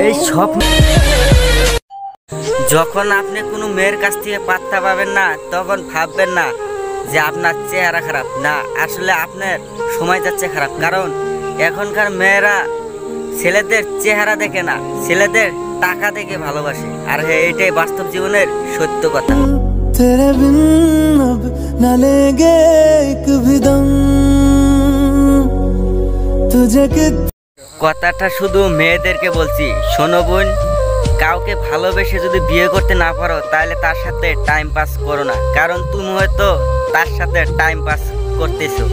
এই সব যখন আপনি কোনো মেয়ের কাছ থেকে পাত্তা পাবেন না তখন ভাববেন না যে আপনার চেহারা খারাপ, না আসলে আপনার সময় যাচ্ছে খারাপ। কারণ এখনকার মেয়েরা ছেলেদের চেহারা দেখে না, ছেলেদের টাকা দেখে ভালোবাসে। আর হ্যাঁ, এটাই বাস্তব জীবনের সত্য কথা। কথাটা শুধু মেয়েদেরকে বলছি, শোনো বোন, কাউকে ভালোবেসে যদি বিয়ে করতে না পারো তাহলে তার সাথে টাইম পাস করো না। কারণ তুমি হয়তো তার সাথে টাইম পাস করতেছো,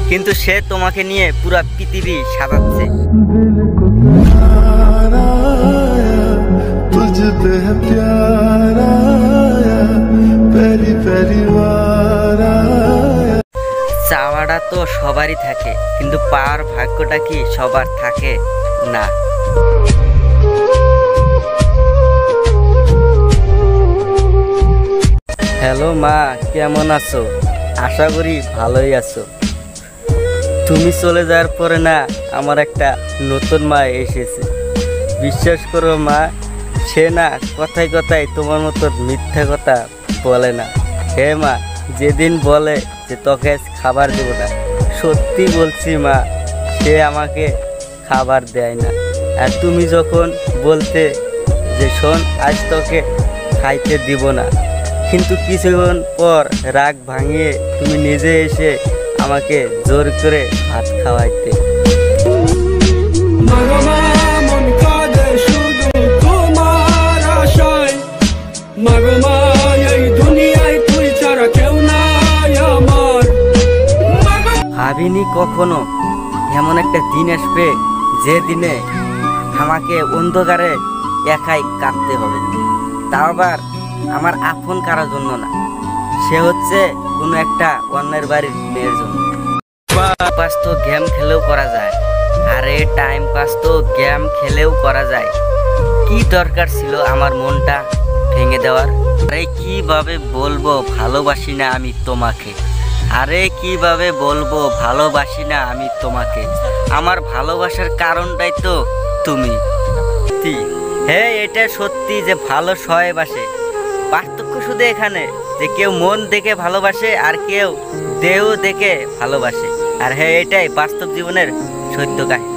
কিন্তু সে তোমাকে নিয়ে পুরো পৃথিবী সাজাচ্ছে। চাওয়াটা তো সবারই থাকে, কিন্তু পাওয়ার ভাগ্যটা কি সবার থাকে না। হ্যালো মা, কেমন আছো? আশা করি ভালোই আছো। তুমি চলে যাওয়ার পরে না আমার একটা নতুন মা এসেছে। বিশ্বাস করো মা, সে না কথায় কথায় তোমার মতো মিথ্যা কথা বলে না। হে মা, যেদিন বলে যে তোকে খাবার দেবো না, সত্যি বলছি মা, সে আমাকে খাবার দেয় না। আর তুমি যখন বলতে যে শোন আজ তোকে খাইতে দিব না, কিন্তু কিছুক্ষণ পর রাগ ভাঙিয়ে তুমি নিজে এসে আমাকে জোর করে ভাত খাওয়াইতে। ভাবিনি কখনো এমন একটা দিন আসবে যে দিনে আমাকে অন্ধকারে একাই কাঁদতে হবে, তাও আবার আমার আপন কারোর জন্য না, সে হচ্ছে কোনো একটা অন্যের বাড়ির মেয়ের জন্য। পাস তো গেম খেলেও করা যায়, আরে টাইম পাস তো গেম খেলেও করা যায়। কি দরকার ছিল আমার মনটা ভেঙে দেওয়ার? আরে কিভাবে বলবো ভালোবাসি না আমি তোমাকে, আরে কিভাবে বলবো ভালোবাসি না আমি তোমাকে। আমার ভালোবাসার কারণটাই তো তুমি। হ্যাঁ, এটা সত্যি যে ভালো সবাই বাসে, পার্থক্য শুধু এখানে যে কেউ মন দেখে ভালোবাসে আর কেউ দেহ দেখে ভালোবাসে। আর হ্যাঁ, এটাই বাস্তব জীবনের সত্য কাহিনী।